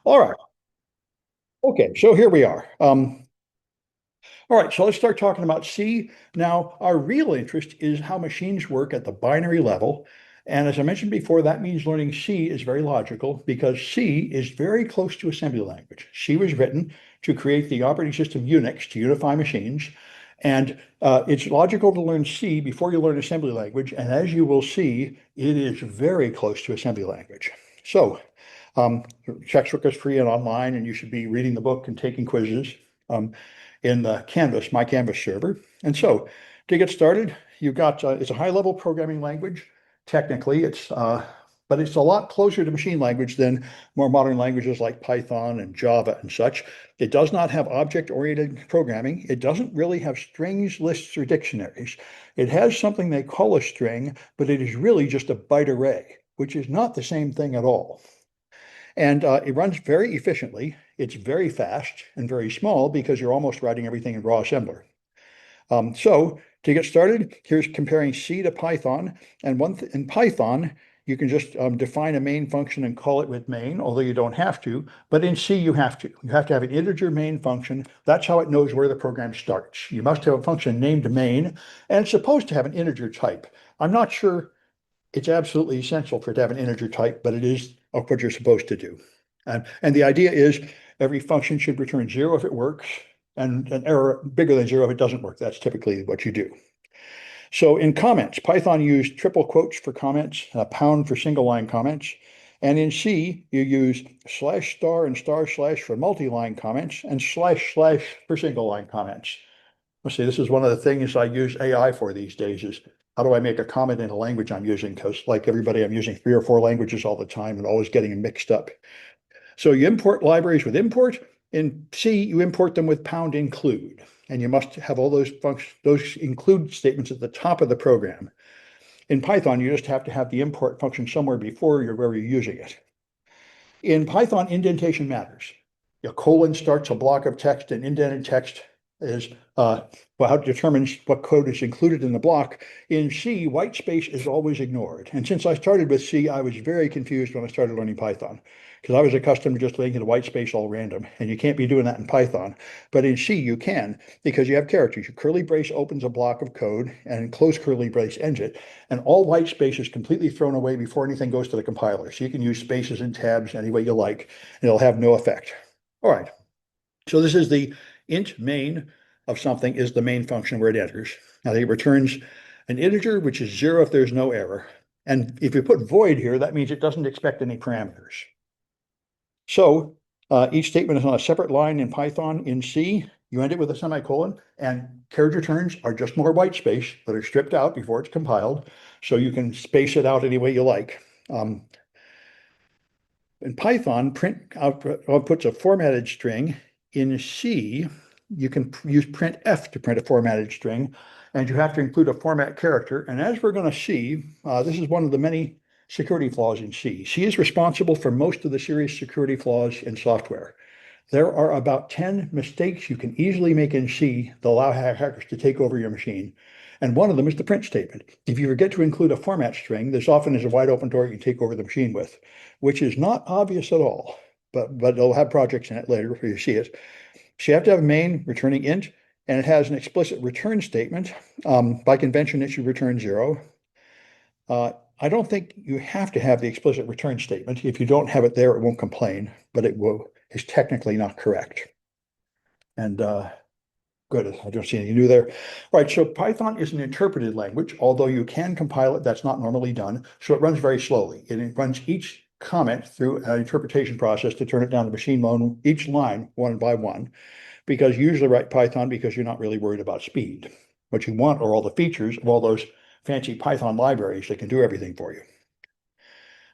All right. Okay, so here we are. All right, so let's start talking about C. Now, our real interest is how machines work at the binary level. And as I mentioned before, that means learning C is very logical because C is very close to assembly language. C was written to create the operating system Unix to unify machines. And it's logical to learn C before you learn assembly language. And as you will see, it is very close to assembly language. So um, Textbook is free and online, and you should be reading the book and taking quizzes in the Canvas, my Canvas server. And so to get started, you've got, it's a high-level programming language. Technically, but it's a lot closer to machine language than more modern languages like Python and Java and such. It does not have object-oriented programming. It doesn't really have strings, lists, or dictionaries. It has something they call a string, but it is really just a byte array, which is not the same thing at all. And it runs very efficiently. It's very fast and very small because you're almost writing everything in raw assembler. So to get started, here's comparing C to Python. And in Python, you can just define a main function and call it with main, although you don't have to. But in C, you have to. You have to have an integer main function. That's how it knows where the program starts. You must have a function named main, and it's supposed to have an integer type. I'm not sure it's absolutely essential for it to have an integer type, but it is what you're supposed to do. And the idea is every function should return zero if it works, and an error bigger than zero if it doesn't work. That's typically what you do. So in comments, Python used triple quotes for comments, and a pound for single line comments. And in C, you use slash star and star slash for multi-line comments and slash slash for single line comments. Let's see, this is one of the things I use AI for these days is how do I make a comment in a language I'm using? Because like everybody, I'm using 3 or 4 languages all the time and always getting them mixed up. So you import libraries with import. In C, you import them with pound include. And you must have all those functions, those include statements at the top of the program. In Python, you just have to have the import function somewhere before where you're using it. In Python, indentation matters. A colon starts a block of text, and indented text is well, how it determines what code is included in the block. In C, white space is always ignored. And since I started with C, I was very confused when I started learning Python because I was accustomed to just making the white space all random. And you can't be doing that in Python. But in C, you can because you have characters. Your curly brace opens a block of code and close curly brace ends it. And all white space is completely thrown away before anything goes to the compiler. So you can use spaces and tabs any way you like, and it'll have no effect. All right. So this is the int main of something is the main function where it enters. Now it returns an integer, which is zero if there's no error. And if you put void here, that means it doesn't expect any parameters. So each statement is on a separate line in Python. In C, you end it with a semicolon, and carriage returns are just more white space that are stripped out before it's compiled. So you can space it out any way you like. In Python, print outputs a formatted string. In C, you can use printf to print a formatted string, and you have to include a format character. And as we're going to see, this is one of the many security flaws in C. C is responsible for most of the serious security flaws in software. There are about 10 mistakes you can easily make in C that allow hackers to take over your machine. And one of them is the print statement. If you forget to include a format string, this often is a wide open door you can take over the machine with, which is not obvious at all, but it'll have projects in it later where you see it. So you have to have a main returning int, and it has an explicit return statement. By convention, it should return zero. I don't think you have to have the explicit return statement. If you don't have it there, it won't complain, but is technically not correct. And good, I don't see anything new there. All right, so Python is an interpreted language, although you can compile it, that's not normally done. So it runs very slowly. It runs each comment through an interpretation process to turn it down to machine mode, each line one by one, because you usually write Python because you're not really worried about speed. What you want are all the features of all those fancy Python libraries that can do everything for you.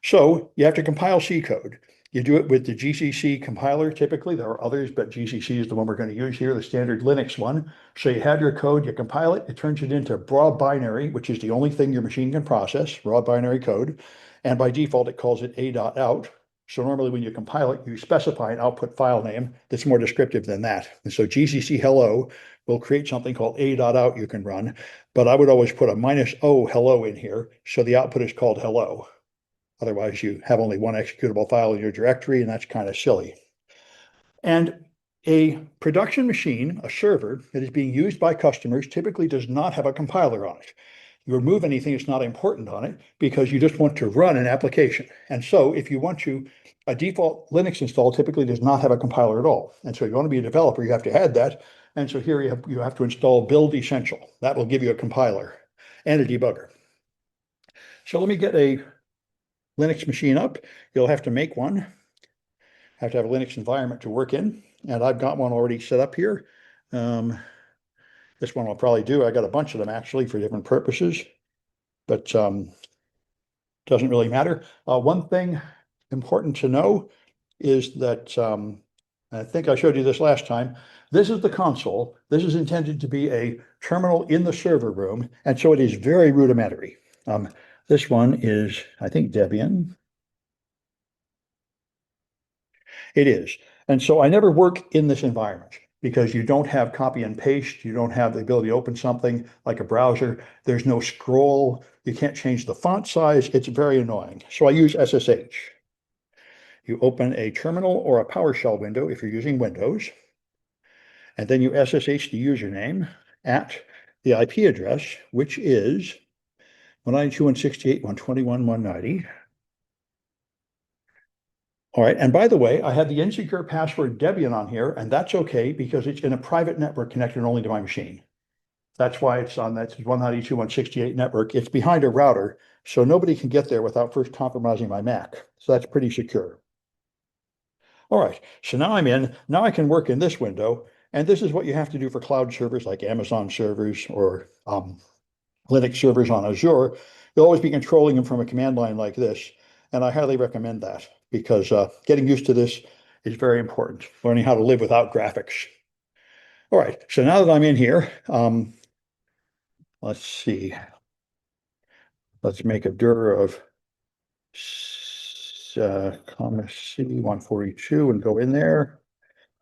So you have to compile C code. You do it with the GCC compiler typically. There are others, but GCC is the one we're going to use here, the standard Linux one. So you have your code, you compile it, it turns it into raw binary, which is the only thing your machine can process, raw binary code. And by default, it calls it a.out. So normally when you compile it, you specify an output file name that's more descriptive than that. And so GCC hello will create something called a.out you can run, but I would always put a -o hello in here. So the output is called hello. Otherwise, you have only one executable file in your directory, and that's kind of silly. And a production machine, a server that is being used by customers, typically does not have a compiler on it. You remove anything that's not important on it because you just want to run an application. And so if you want to, a default Linux install typically does not have a compiler at all. And so if you want to be a developer, you have to add that. And so here you have to install Build Essential. That will give you a compiler and a debugger. So let me get a Linux machine up. You'll have to make one. Have to have a Linux environment to work in. And I've got one already set up here. This one I'll probably do. I got a bunch of them actually for different purposes, but doesn't really matter. One thing important to know is that I think I showed you this last time. This is the console. This is intended to be a terminal in the server room, and so it is very rudimentary. This one is, I think, Debian. It is. And so I never work in this environment because you don't have copy and paste. You don't have the ability to open something like a browser. There's no scroll. You can't change the font size. It's very annoying. So I use SSH. You open a terminal or a PowerShell window if you're using Windows, and then you SSH the username at the IP address, which is 192.168.121.190. All right, and by the way, I have the insecure password Debian on here, and that's okay because it's in a private network connected only to my machine. That's why it's on that 192.168 network. It's behind a router, so nobody can get there without first compromising my Mac. So that's pretty secure. All right, so now I'm in. Now I can work in this window, and this is what you have to do for cloud servers like Amazon servers or Linux servers on Azure. You'll always be controlling them from a command line like this, and I highly recommend that because getting used to this is very important, learning how to live without graphics. All right, so now that I'm in here, let's see. Let's make a dir of comma C142 and go in there.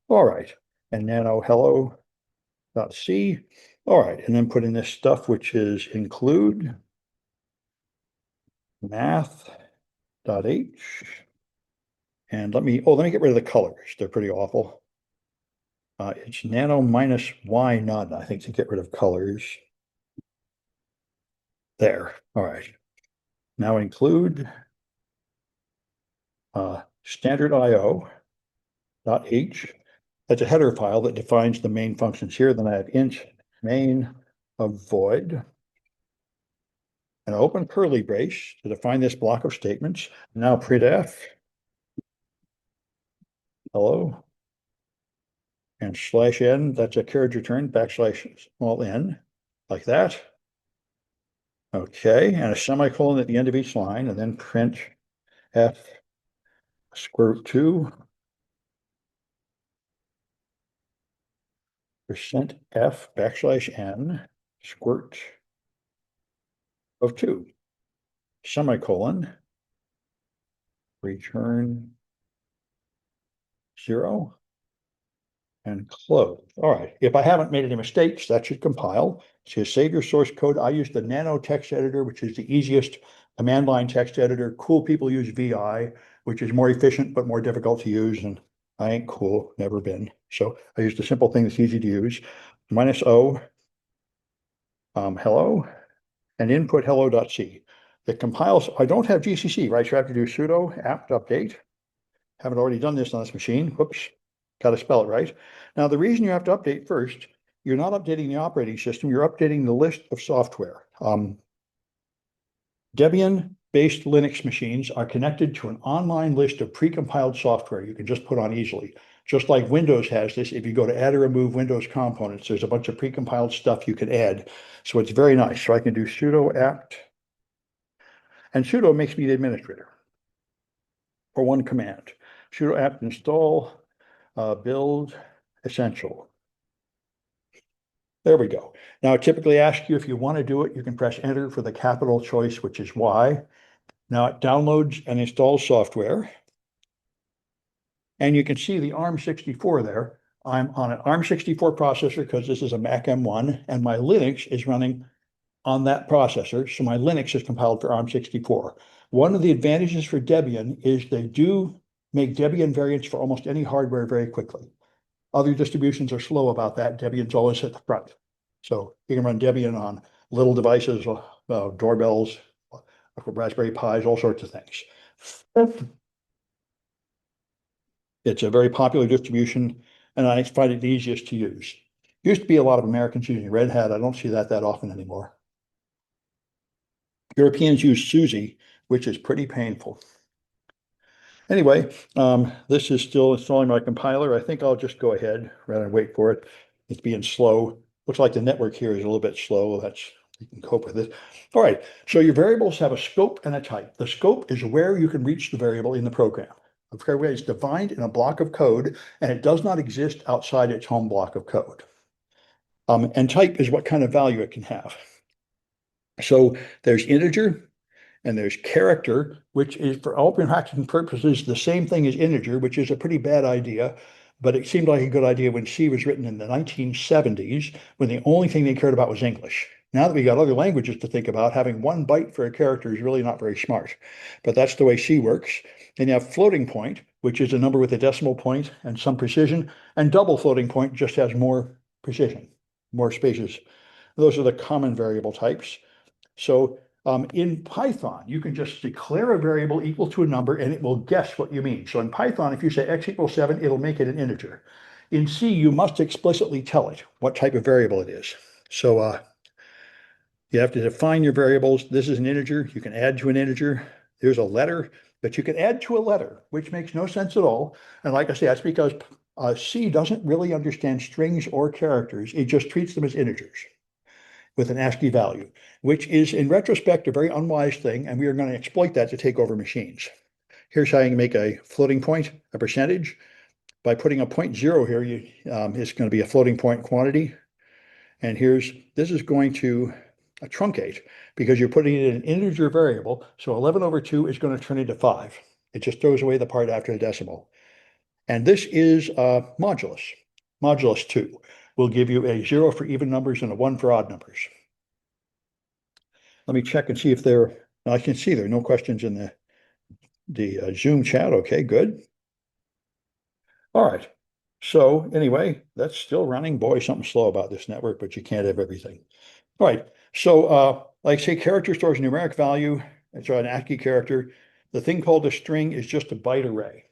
All right, and nano hello.c. All right, and then put in this stuff, which is include math.h. And let me get rid of the colors. They're pretty awful. It's nano minus y none, I think, to get rid of colors. There. All right. Now include standard IO.h. That's a header file that defines the main functions here. Then I have int main of void. And open curly brace to define this block of statements. Now printf hello and /n, that's a carriage return, \n, like that. Okay, and a semicolon at the end of each line, and then print f square root 2 %f \n squirt of 2 semicolon return 0 and close. All right, if I haven't made any mistakes, that should compile. So save your source code. I use the Nano text editor, which is the easiest command line text editor. Cool people use VI, which is more efficient but more difficult to use, and I ain't cool, never been. So I used a simple thing that's easy to use. -o hello and input hello.c. It compiles. I don't have GCC, right? So I have to do sudo apt update. Haven't already done this on this machine. Whoops, got to spell it right. Now, the reason you have to update first, you're not updating the operating system, you're updating the list of software. Debian-based Linux machines are connected to an online list of precompiled software you can just put on easily. Just like Windows has this, if you go to add or remove Windows components, there's a bunch of precompiled stuff you can add. So it's very nice. So I can do sudo apt, and sudo makes me the administrator for one command. Sudo apt install build essential. There we go. Now, it typically asks you if you want to do it, you can press enter for the capital choice, which is Y. Now it downloads and installs software. And you can see the ARM64 there. I'm on an ARM64 processor because this is a Mac M1, and my Linux is running on that processor. So my Linux is compiled for ARM64. One of the advantages for Debian is they do make Debian variants for almost any hardware very quickly. Other distributions are slow about that. Debian's always at the front. So you can run Debian on little devices, doorbells, Raspberry Pis, all sorts of things. It's a very popular distribution, and I find it the easiest to use. Used to be a lot of Americans using Red Hat. I don't see that often anymore. Europeans use SUSE, which is pretty painful. Anyway, this is still installing my compiler. I think I'll just go ahead rather than wait for it. It's being slow. Looks like the network here is a little bit slow. You can cope with it. All right, so your variables have a scope and a type. The scope is where you can reach the variable in the program. The variable is defined in a block of code, and it does not exist outside its home block of code. And type is what kind of value it can have. So there's integer, and there's character, which is for all practical purposes the same thing as integer, which is a pretty bad idea, but it seemed like a good idea when C was written in the 1970s, when the only thing they cared about was English. Now that we got other languages to think about, having one byte for a character is really not very smart. But that's the way C works. Then you have floating point, which is a number with a decimal point and some precision, and double floating point just has more precision, more spaces. Those are the common variable types. So in Python, you can just declare a variable equal to a number and it will guess what you mean. So in Python, if you say x equals 7, it'll make it an integer. In C, you must explicitly tell it what type of variable it is. So you have to define your variables. This is an integer. You can add to an integer. There's a letter, but you can add to a letter, which makes no sense at all. And like I say, that's because C doesn't really understand strings or characters. It just treats them as integers with an ASCII value, which is in retrospect a very unwise thing, and we are going to exploit that to take over machines. Here's how you can make a floating point, a percentage. By putting a 0.0 here, it's going to be a floating point quantity. And this is going to truncate because you're putting it in an integer variable. So 11 over 2 is going to turn into 5. It just throws away the part after the decimal. And this is modulus. Modulus 2 will give you a 0 for even numbers and a 1 for odd numbers. Let me check and see if I can see there are no questions in the Zoom chat. Okay, good. All right. So anyway, that's still running. Boy, something slow about this network, but you can't have everything. All right. So like say character stores numeric value. It's an ASCII character. The thing called a string is just a byte array.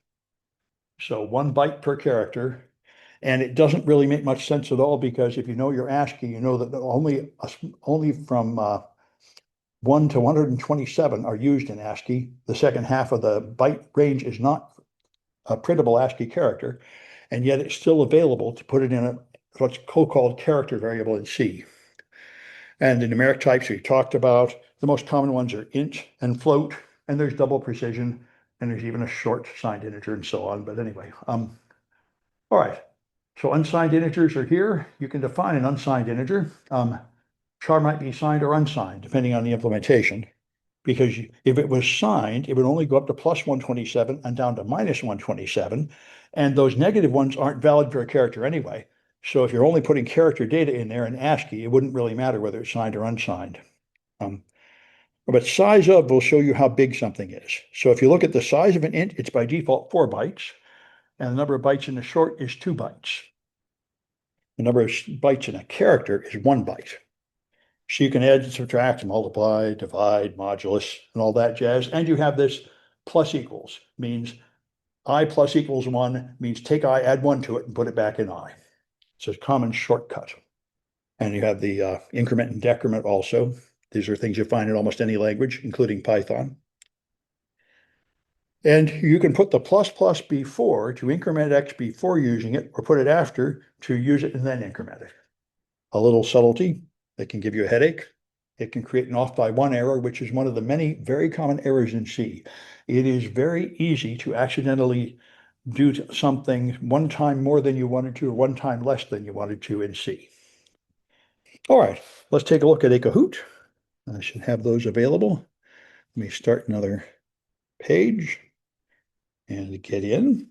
So 1 byte per character. And it doesn't really make much sense at all because if you know your ASCII, you know that only from 1 to 127 are used in ASCII. The second half of the byte range is not a printable ASCII character, and yet it's still available to put it in what's called character variable in C. And the numeric types we talked about, the most common ones are int and float, and there's double precision, and there's even a short signed integer and so on. But anyway, all right. So unsigned integers are here. You can define an unsigned integer. Char might be signed or unsigned, depending on the implementation, because if it was signed, it would only go up to plus 127 and down to minus 127. And those negative ones aren't valid for a character anyway. So if you're only putting character data in there in ASCII, it wouldn't really matter whether it's signed or unsigned. But size of will show you how big something is. So if you look at the size of an int, it's by default 4 bytes, and the number of bytes in the short is 2 bytes. The number of bytes in a character is 1 byte. So you can add, subtract, multiply, divide, modulus, and all that jazz. And you have this plus equals, means I plus equals 1, means take I, add 1 to it, and put it back in I. It's a common shortcut. And you have the increment and decrement also. These are things you find in almost any language, including Python. And you can put the plus plus before to increment x before using it, or put it after to use it and then increment it. A little subtlety that can give you a headache. It can create an off by 1 error, which is one of the many very common errors in C. It is very easy to accidentally do something 1 time more than you wanted to, or 1 time less than you wanted to in C. All right, let's take a look at a Kahoot. I should have those available. Let me start another page and get in.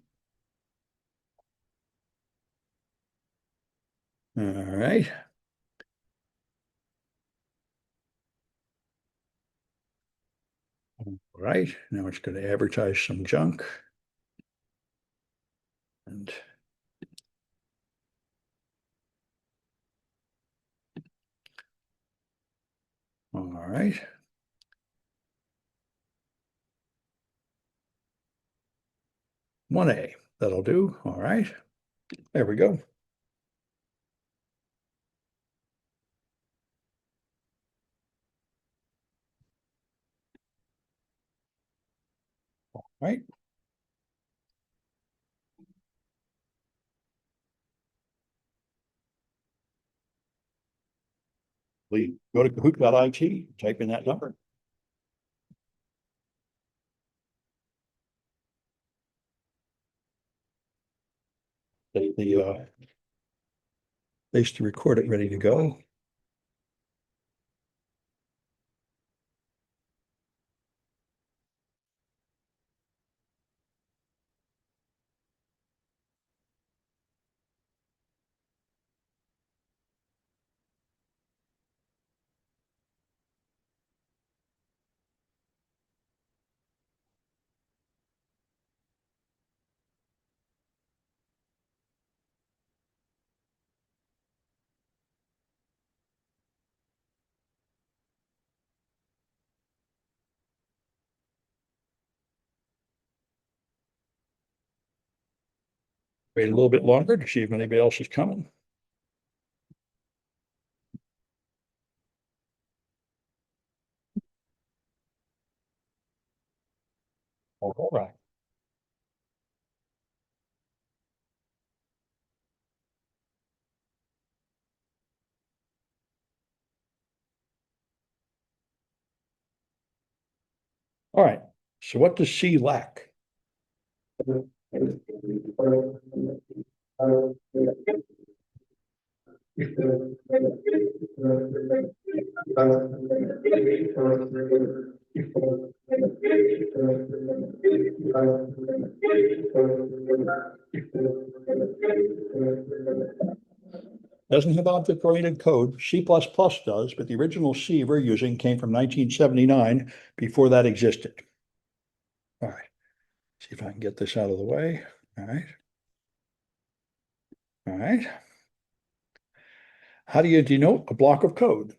All right. All right, now it's going to advertise some junk. And all right. One A, that'll do. All right. There we go. All right. We go to Kahoot.it, type in that number. They used to record it ready to go. Wait a little bit longer to see if anybody else is coming. All right. All right. So what does C lack? Doesn't have object-oriented code. C++ does, but the original C we're using came from 1979 before that existed. All right. See if I can get this out of the way. All right. All right. How do you denote a block of code?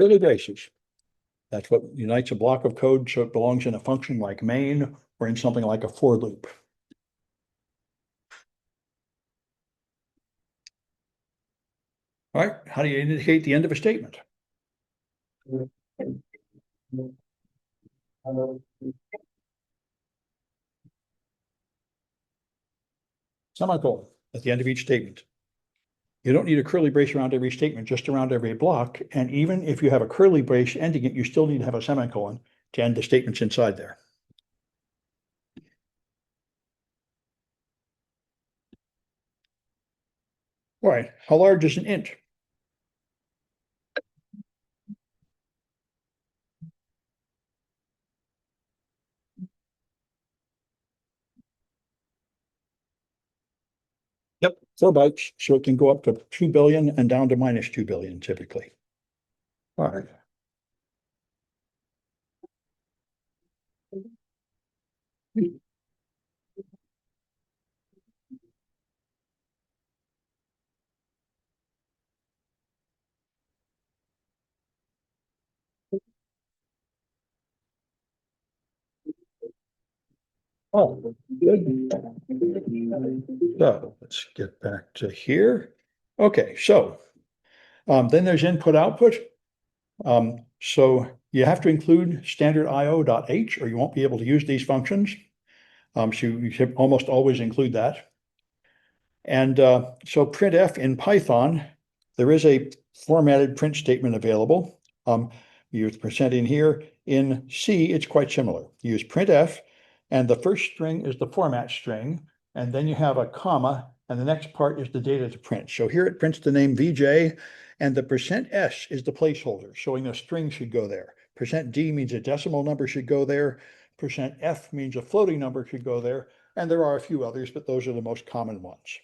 Curly braces. That's what unites a block of code so it belongs in a function like main or in something like a for loop. All right, how do you indicate the end of a statement? Semicolon at the end of each statement. You don't need a curly brace around every statement, just around every block. And even if you have a curly brace ending it, you still need to have a semicolon to end the statements inside there. All right, how large is an int? Yep, 4 bytes. So it can go up to 2 billion and down to minus 2 billion typically. All right. Oh, good. So let's get back to here. Okay, so then there's input output. So you have to include standard io.h or you won't be able to use these functions. So you should almost always include that. And so printf in Python, there is a formatted print statement available. You use percent in here. In C, it's quite similar. You use printf, and the first string is the format string, and then you have a comma, and the next part is the data to print. So here it prints the name VJ, and the %s is the placeholder, showing a string should go there. %d means a decimal number should go there. %f means a floating number should go there. And there are a few others, but those are the most common ones.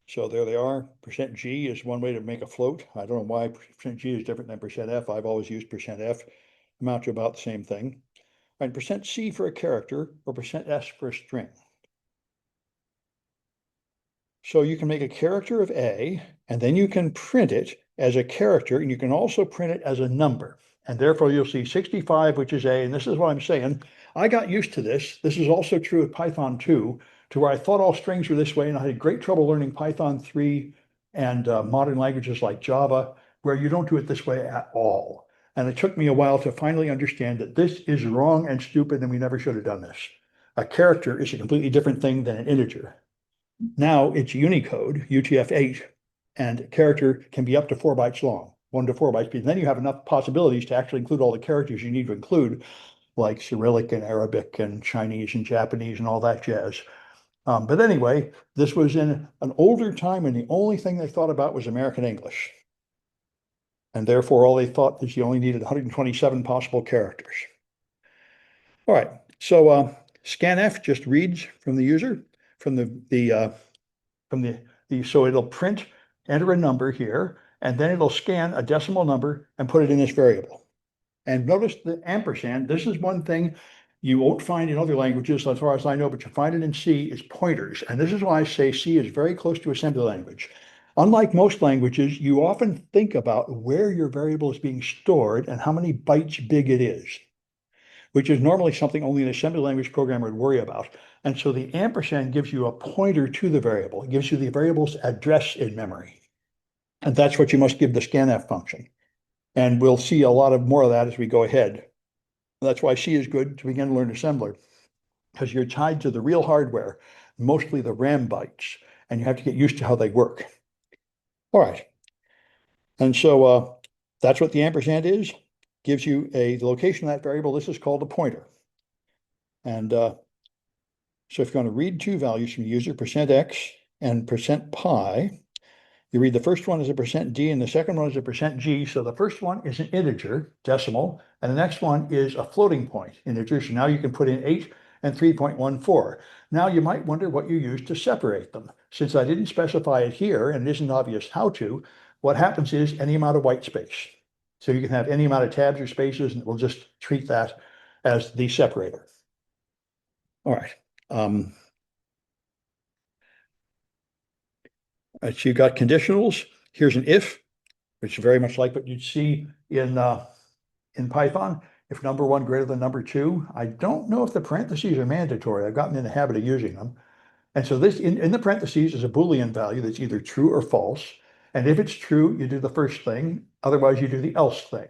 So there they are. %g is one way to make a float. I don't know why %g is different than %f. I've always used %f. Amount to about the same thing. And %c for a character or %s for a string. So you can make a character of A, and then you can print it as a character, and you can also print it as a number. And therefore you'll see 65, which is A, and this is what I'm saying. I got used to this. This is also true with Python 2, to where I thought all strings were this way, and I had great trouble learning Python 3 and modern languages like Java, where you don't do it this way at all. And it took me a while to finally understand that this is wrong and stupid, and we never should have done this. A character is a completely different thing than an integer. Now it's Unicode, UTF-8, and character can be up to 4 bytes long, 1 to 4 bytes. And then you have enough possibilities to actually include all the characters you need to include, like Cyrillic and Arabic and Chinese and Japanese and all that jazz. But anyway, this was in an older time, and the only thing they thought about was American English. And therefore, all they thought is you only needed 127 possible characters. All right, so scanf just reads from the user, from so it'll print, enter a number here, and then it'll scan a decimal number and put it in this variable. And notice the ampersand. This is one thing you won't find in other languages, as far as I know, but you find it in C, is pointers. And this is why I say C is very close to assembly language. Unlike most languages, you often think about where your variable is being stored and how many bytes big it is, which is normally something only an assembly language programmer would worry about. And so the ampersand gives you a pointer to the variable. It gives you the variable's address in memory. And that's what you must give the scanf function. And we'll see a lot more of that as we go ahead. That's why C is good to begin to learn assembler, because you're tied to the real hardware, mostly the RAM bytes, and you have to get used to how they work. All right. And so that's what the ampersand is. Gives you the location of that variable. This is called a pointer. And so if you want to read two values from the user, %x and %pi, you read the first one as a %d and the second one is a %g. So the first one is an integer, decimal, and the next one is a floating point, integer. So now you can put in 8 and 3.14. Now you might wonder what you use to separate them. Since I didn't specify it here and it isn't obvious how to, what happens is any amount of white space. So you can have any amount of tabs or spaces, and we'll just treat that as the separator. All right. So you've got conditionals. Here's an if, which is very much like what you'd see in Python. If number 1 greater than number 2, I don't know if the parentheses are mandatory. I've gotten in the habit of using them. And so this in the parentheses is a Boolean value that's either true or false. And if it's true, you do the first thing. Otherwise, you do the else thing.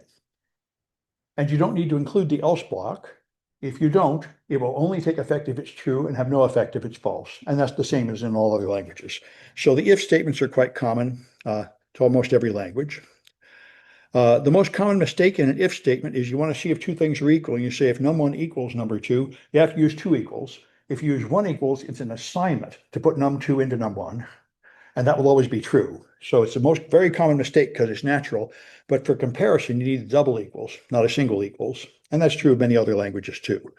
And you don't need to include the else block. If you don't, it will only take effect if it's true and have no effect if it's false. And that's the same as in all other languages. So the if statements are quite common to almost every language. The most common mistake in an if statement is you want to see if two things are equal. And you say if num1 equals number2, you have to use 2 equals. If you use 1 equals, it's an assignment to put num2 into num1. And that will always be true. So it's the very common mistake because it's natural. But for comparison, you need double equals, not a single equals. And that's true of many other languages too.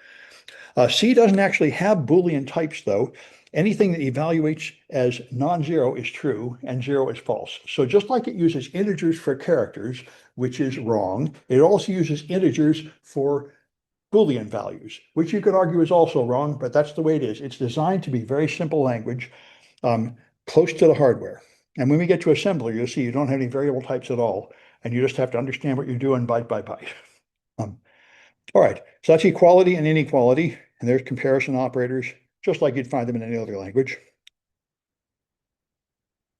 C doesn't actually have Boolean types though. Anything that evaluates as non-zero is true and 0 is false. So just like it uses integers for characters, which is wrong, it also uses integers for Boolean values, which you could argue is also wrong, but that's the way it is. It's designed to be very simple language, close to the hardware. And when we get to assembler, you'll see you don't have any variable types at all, and you just have to understand what you're doing byte by byte. All right, so that's equality and inequality, and there's comparison operators, just like you'd find them in any other language.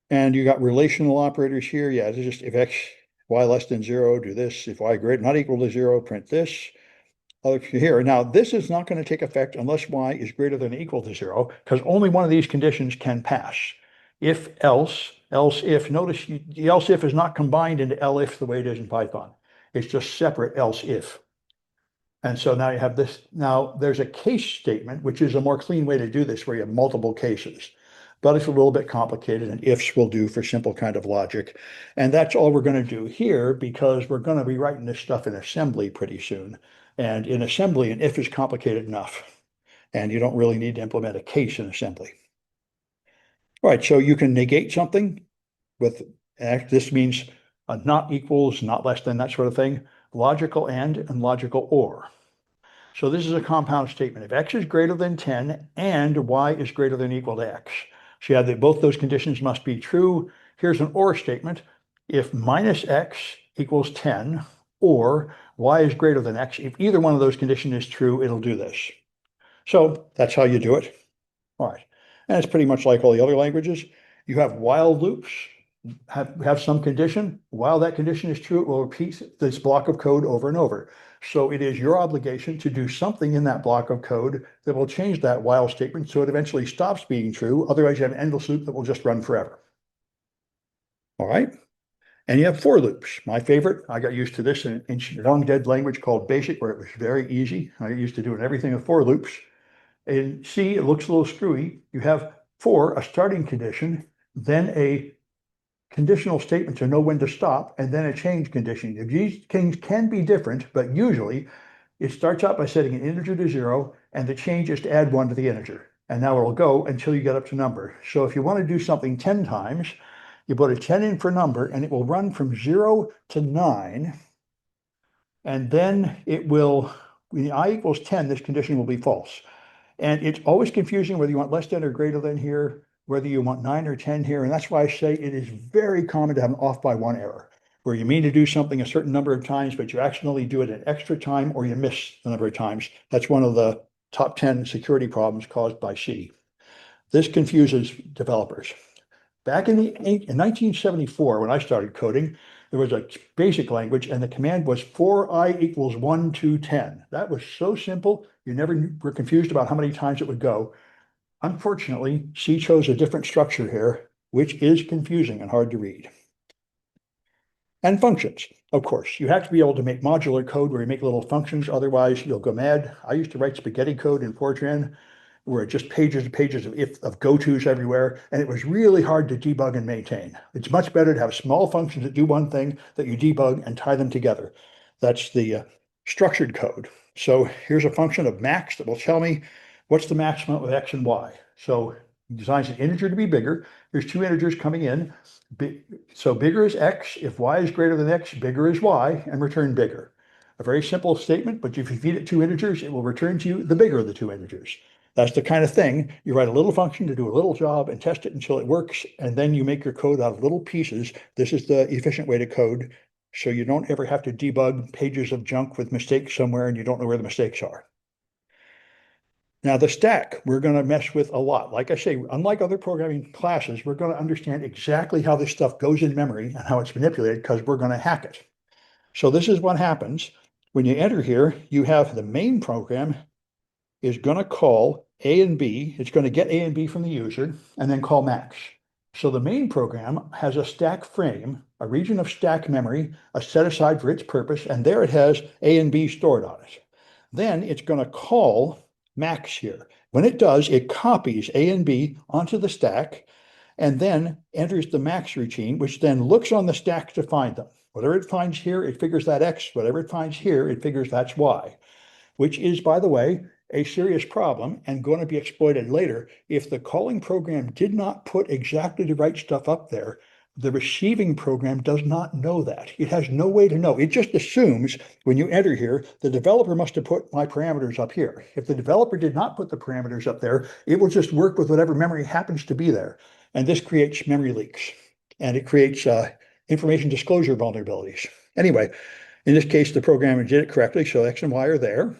And you got relational operators here. Yeah, it's just if x, y less than 0, do this. If y greater not equal to 0, print this. Here. Now, this is not going to take effect unless y is greater than or equal to 0, because only one of these conditions can pass. If, else, else, if. Notice the else if is not combined into elif the way it is in Python. It's just separate else if. And so now you have this. Now, there's a case statement, which is a more clean way to do this, where you have multiple cases. but it's a little bit complicated, and ifs will do for simple kind of logic. And that's all we're going to do here because we're going to be writing this stuff in assembly pretty soon. And in assembly, an if is complicated enough, and you don't really need to implement a case in assembly. All right, so you can negate something with, this means not equals, not less than, that sort of thing, logical and logical or. So this is a compound statement. If x is greater than 10 and y is greater than or equal to x. So you have that both those conditions must be true. Here's an or statement. If minus x equals 10 or y is greater than x, if either one of those conditions is true, it'll do this. So that's how you do it. All right. And it's pretty much like all the other languages. You have while loops, have some condition. While that condition is true, it will repeat this block of code over and over. So it is your obligation to do something in that block of code that will change that while statement so it eventually stops being true. Otherwise, you have an endless loop that will just run forever. All right. And you have for loops. My favorite, I got used to this in long dead language called BASIC, where it was very easy. I used to do everything with for loops. In C, it looks a little screwy. You have for, a starting condition, then a conditional statement to know when to stop, and then a change condition. These things can be different, but usually it starts out by setting an integer to 0, and the change is to add 1 to the integer. And now it'll go until you get up to number. So if you want to do something 10 times, you put a 10 in for number, and it will run from 0 to 9. And then it will, when I equals 10, this condition will be false. And it's always confusing whether you want less than or greater than here, whether you want 9 or 10 here. And that's why I say it is very common to have an off by 1 error, where you mean to do something a certain number of times, but you accidentally do it an extra time or you miss the number of times. That's one of the top 10 security problems caused by C. This confuses developers. Back in 1974, when I started coding, there was a basic language and the command was for I equals 1 to 10. That was so simple. You never were confused about how many times it would go. Unfortunately, C chose a different structure here, which is confusing and hard to read. And functions, of course. You have to be able to make modular code where you make little functions, otherwise you'll go mad. I used to write spaghetti code in Fortran, where just pages and pages of go-tos everywhere, and it was really hard to debug and maintain. It's much better to have small functions that do one thing that you debug and tie them together. That's the structured code. So here's a function of max that will tell me what's the maximum of x and y. So it designs an integer to be bigger. Here's two integers coming in. So bigger is x. If y is greater than x, bigger is y, and return bigger. A very simple statement, but if you feed it two integers, it will return to you the bigger of the two integers. That's the kind of thing. You write a little function to do a little job and test it until it works, and then you make your code out of little pieces. This is the efficient way to code, so you don't ever have to debug pages of junk with mistakes somewhere and you don't know where the mistakes are. Now the stack, we're going to mess with a lot. Like I say, unlike other programming classes, we're going to understand exactly how this stuff goes in memory and how it's manipulated because we're going to hack it. So this is what happens. When you enter here, you have the main program is going to call A and B. It's going to get A and B from the user and then call max. So the main program has a stack frame, a region of stack memory, set aside for its purpose, and there it has A and B stored on it. Then it's going to call max here. When it does, it copies A and B onto the stack and then enters the max routine, which then looks on the stack to find them. Whatever it finds here, it figures that X. Whatever it finds here, it figures that's Y, which is, by the way, a serious problem and going to be exploited later. If the calling program did not put exactly the right stuff up there, the receiving program does not know that. It has no way to know. It just assumes when you enter here, the developer must have put my parameters up here. If the developer did not put the parameters up there, it will just work with whatever memory happens to be there. And this creates memory leaks and it creates information disclosure vulnerabilities. Anyway, in this case, the programmer did it correctly. So X and Y are there.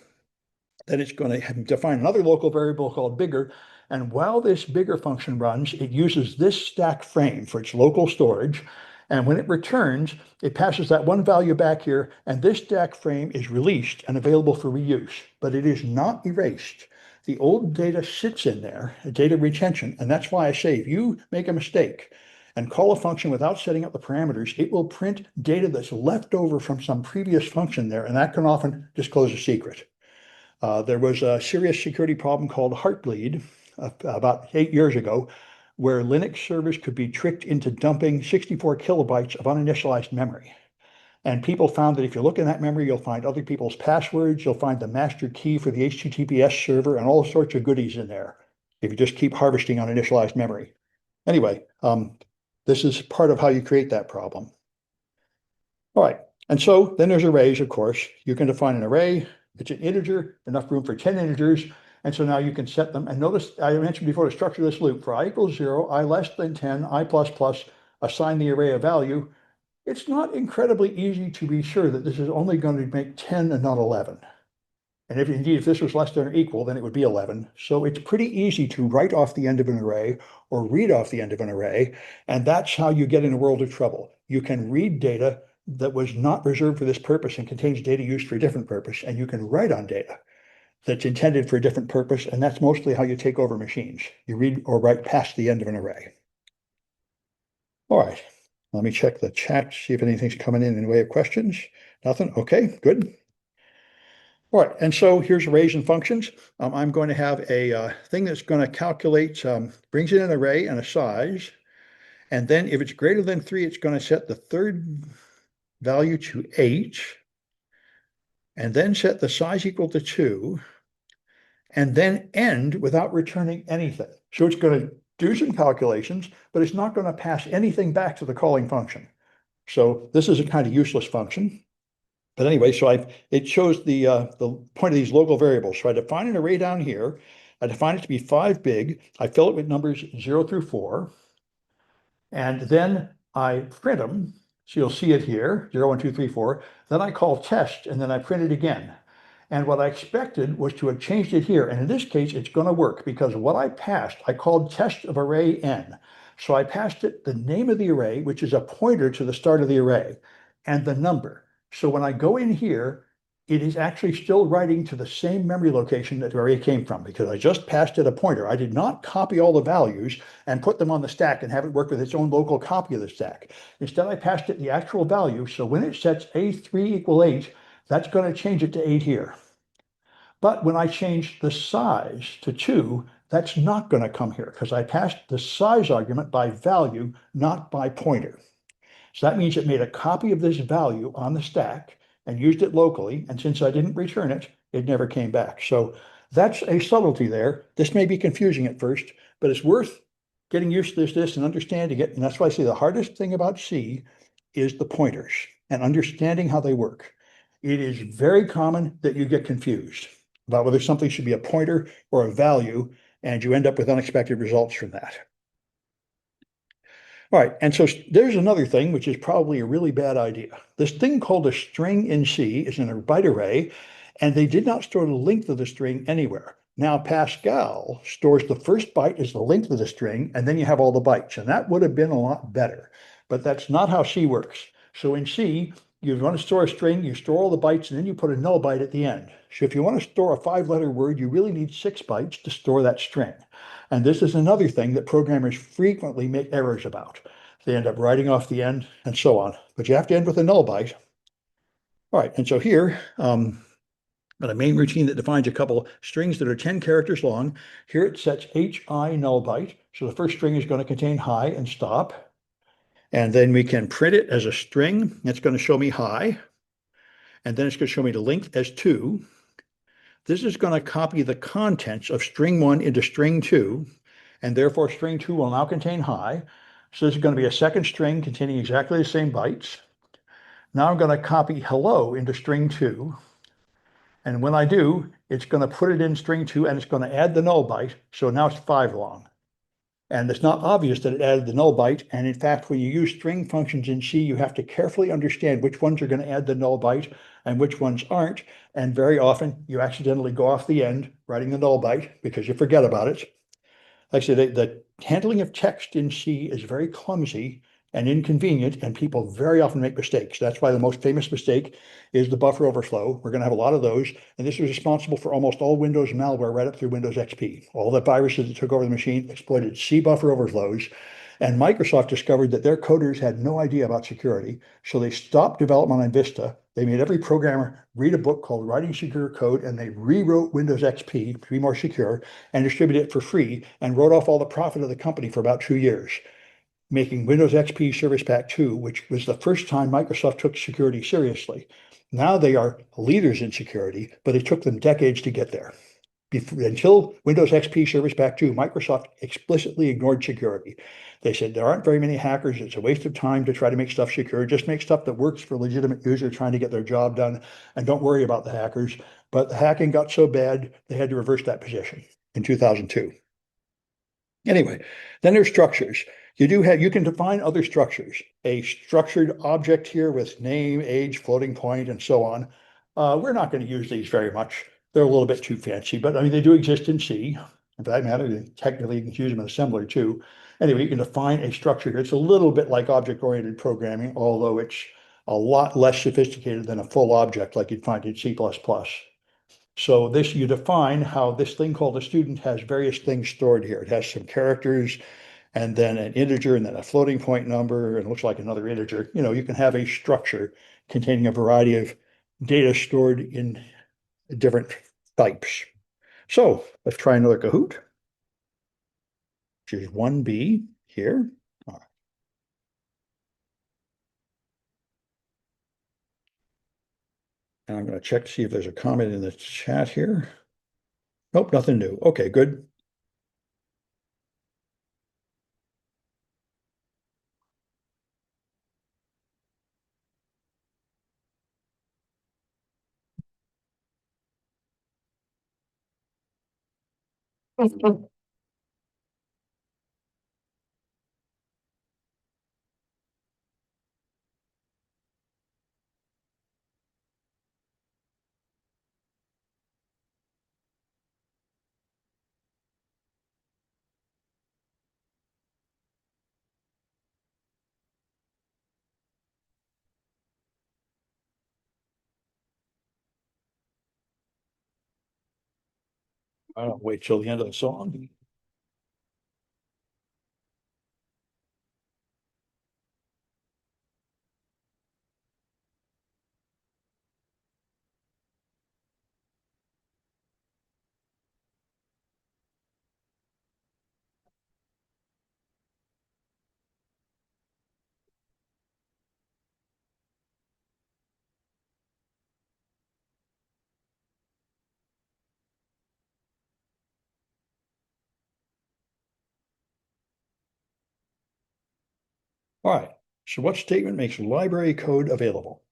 Then it's going to define another local variable called bigger. And while this bigger function runs, it uses this stack frame for its local storage. And when it returns, it passes that one value back here, and this stack frame is released and available for reuse, but it is not erased. The old data sits in there, data retention, and that's why I say if you make a mistake and call a function without setting up the parameters, it will print data that's left over from some previous function there, and that can often disclose a secret. There was a serious security problem called Heartbleed about 8 years ago, where Linux servers could be tricked into dumping 64 kilobytes of uninitialized memory. And people found that if you look in that memory, you'll find other people's passwords, you'll find the master key for the HTTPS server, and all sorts of goodies in there if you just keep harvesting uninitialized memory. Anyway, this is part of how you create that problem. All right, and so then there's arrays, of course. You can define an array. It's an integer, enough room for 10 integers. And so now you can set them. And notice I mentioned before the structure of this loop. For I equals 0, I less than 10, I plus plus, assign the array a value. It's not incredibly easy to be sure that this is only going to make 10 and not 11. And if this was less than or equal, then it would be 11. So it's pretty easy to write off the end of an array or read off the end of an array. And that's how you get in a world of trouble. You can read data that was not reserved for this purpose and contains data used for a different purpose. And you can write on data that's intended for a different purpose. And that's mostly how you take over machines. You read or write past the end of an array. All right, let me check the chat, see if anything's coming in the way of questions. Nothing? Okay, good. All right, and so here's arrays and functions. I'm going to have a thing that's going to calculate, brings in an array and a size. And then if it's greater than 3, it's going to set the third value to 8. And then set the size equal to 2. And then end without returning anything. So it's going to do some calculations, but it's not going to pass anything back to the calling function. So this is a kind of useless function. But anyway, so it shows the point of these local variables. So I define an array down here. I define it to be 5 big. I fill it with numbers 0 through 4. And then I print them. So you'll see it here, 0, 1, 2, 3, 4. Then I call test, and then I print it again. And what I expected was to have changed it here. And in this case, it's going to work because what I passed, I called test of array n. So I passed it the name of the array, which is a pointer to the start of the array, and the number. So when I go in here, it is actually still writing to the same memory location that the array came from because I just passed it a pointer. I did not copy all the values and put them on the stack and have it work with its own local copy of the stack. Instead, I passed it the actual value. So when it sets A3 equal 8, that's going to change it to 8 here. But when I change the size to 2, that's not going to come here because I passed the size argument by value, not by pointer. So that means it made a copy of this value on the stack and used it locally. And since I didn't return it, it never came back. So that's a subtlety there. This may be confusing at first, but it's worth getting used to this and understanding it. And that's why I say the hardest thing about C is the pointers and understanding how they work. It is very common that you get confused about whether something should be a pointer or a value, and you end up with unexpected results from that. All right, and so there's another thing, which is probably a really bad idea. This thing called a string in C is in a byte array, and they did not store the length of the string anywhere. Now, Pascal stores the first byte as the length of the string, and then you have all the bytes, and that would have been a lot better. But that's not how C works. So in C, you want to store a string, you store all the bytes, and then you put a null byte at the end. So if you want to store a 5-letter word, you really need 6 bytes to store that string. And this is another thing that programmers frequently make errors about. They end up writing off the end and so on. But you have to end with a null byte. All right, and so here, got a main routine that defines a couple strings that are 10 characters long. Here it sets hi null byte. So the first string is going to contain hi and stop. And then we can print it as a string. It's going to show me hi. And then it's going to show me the length as 2. This is going to copy the contents of string 1 into string 2, and therefore string 2 will now contain hi. So this is going to be a second string containing exactly the same bytes. Now I'm going to copy hello into string 2. And when I do, it's going to put it in string 2 and it's going to add the null byte. So now it's 5 long. And it's not obvious that it added the null byte. And in fact, when you use string functions in C, you have to carefully understand which ones are going to add the null byte and which ones aren't. And very often you accidentally go off the end writing the null byte because you forget about it. Like I said, the handling of text in C is very clumsy and inconvenient, and people very often make mistakes. That's why the most famous mistake is the buffer overflow. We're going to have a lot of those, and this was responsible for almost all Windows malware right up through Windows XP. All the viruses that took over the machine exploited C buffer overflows, and Microsoft discovered that their coders had no idea about security, so they stopped development on Vista They made every programmer read a book called Writing Secure Code, and they rewrote Windows XP to be more secure and distributed it for free and wrote off all the profit of the company for about 2 years, making Windows XP Service Pack 2, which was the first time Microsoft took security seriously. Now they are leaders in security, but it took them decades to get there. Until Windows XP Service Pack 2, Microsoft explicitly ignored security. They said there aren't very many hackers. It's a waste of time to try to make stuff secure. Just make stuff that works for legitimate users trying to get their job done, and don't worry about the hackers. But the hacking got so bad, they had to reverse that position in 2002. Anyway, then there's structures. You can define other structures. A structured object here with name, age, floating point, and so on. We're not going to use these very much. They're a little bit too fancy, but I mean, they do exist in C. For that matter, technically you can use them in assembler too. Anyway, you can define a structure. It's a little bit like object-oriented programming, although it's a lot less sophisticated than a full object like you'd find in C++. So this, you define how this thing called a student has various things stored here. It has some characters and then an integer and then a floating point number, and it looks like another integer. You can have a structure containing a variety of data stored in different types. So let's try another Kahoot, which is 1B here. And I'm going to check to see if there's a comment in the chat here. Nope, nothing new. Okay, good. I'll wait till the end of the song. All right. So what statement makes library code available?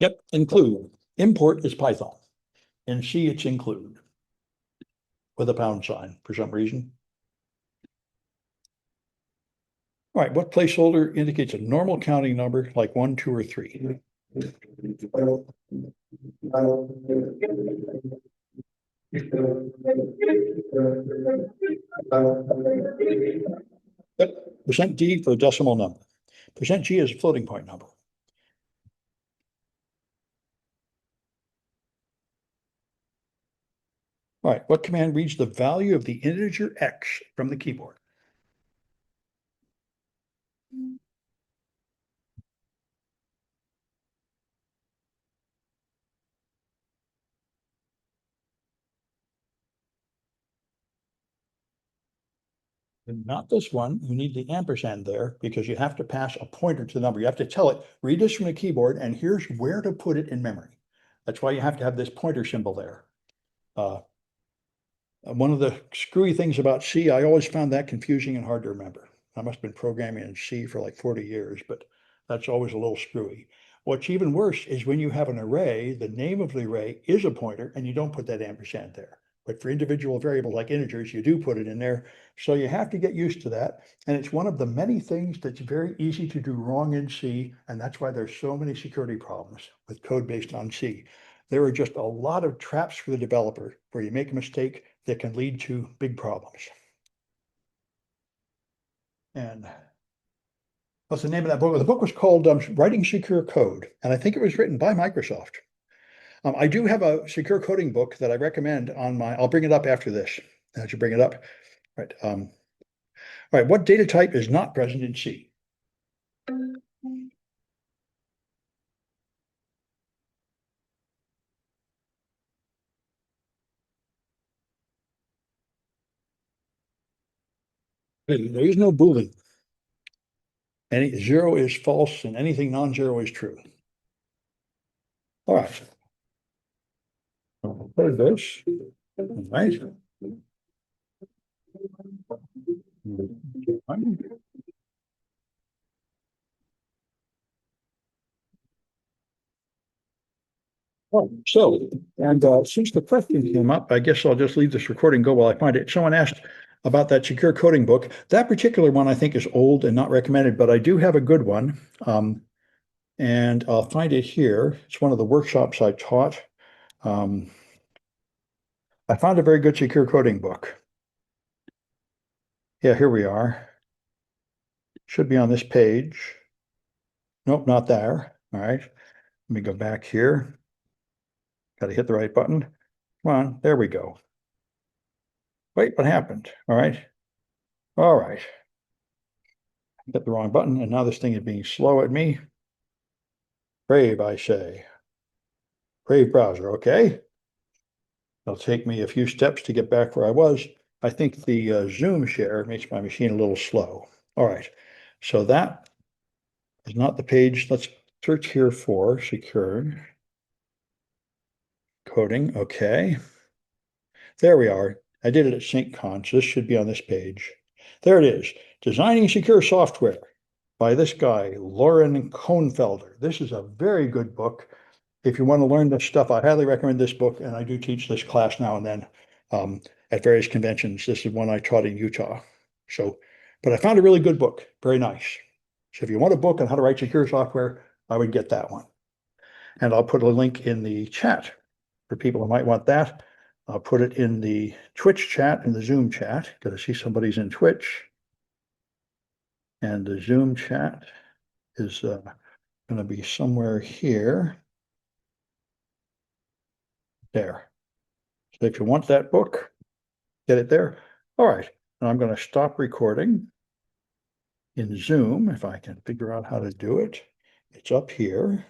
Yep, include. Import is Python. In C, it's include with a pound sign for some reason. All right, what placeholder indicates a normal counting number like 1, 2, or 3? Yep, %D for a decimal number. %G is a floating point number. All right, what command reads the value of the integer x from the keyboard? Not this one. You need the ampersand there because you have to pass a pointer to the number. You have to tell it, read this from the keyboard, and here's where to put it in memory. That's why you have to have this pointer symbol there. One of the screwy things about C, I always found that confusing and hard to remember. I must have been programming in C for like 40 years, but that's always a little screwy. What's even worse is when you have an array, the name of the array is a pointer and you don't put that ampersand there. But for individual variables like integers, you do put it in there. So you have to get used to that. And it's one of the many things that's very easy to do wrong in C. And that's why there's so many security problems with code based on C. There are just a lot of traps for the developer where you make a mistake that can lead to big problems. And what's the name of that book? The book was called Writing Secure Code, and I think it was written by Microsoft. I do have a secure coding book that I recommend on my, I'll bring it up after this. I should bring it up. Right. All right. What data type is not present in C? There is no Boolean. Any zero is false and anything non-zero is true. All right. There's this. All right. Oh, so, and since the question came up, I guess I'll just leave this recording go while I find it. Someone asked about that secure coding book. That particular one I think is old and not recommended, but I do have a good one. And I'll find it here. It's one of the workshops I taught. Um, I found a very good secure coding book. Yeah, here we are. Should be on this page. Nope, not there. All right. Let me go back here. Got to hit the right button. Come on, there we go. Wait, what happened? All right. All right. Hit the wrong button, and now this thing is being slow at me. Brave, I say. Brave browser, okay. It'll take me a few steps to get back where I was. I think the Zoom share makes my machine a little slow. All right, so that is not the page. Let's search here for secure coding. Okay, there we are. I did it at SyncCon, so this should be on this page. There it is, Designing Secure Software by this guy, Loren Kohnfelder. This is a very good book. If you want to learn this stuff, I highly recommend this book, and I do teach this class now and then at various conventions. This is one I taught in Utah. So, but I found a really good book, very nice. So if you want a book on how to write secure software, I would get that one. And I'll put a link in the chat for people who might want that. I'll put it in the Twitch chat and the Zoom chat, because I see somebody's in Twitch. And the Zoom chat is going to be somewhere here. There. So if you want that book, get it there. All right. And I'm going to stop recording in Zoom if I can figure out how to do it. It's up here.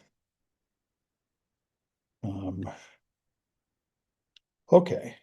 Okay.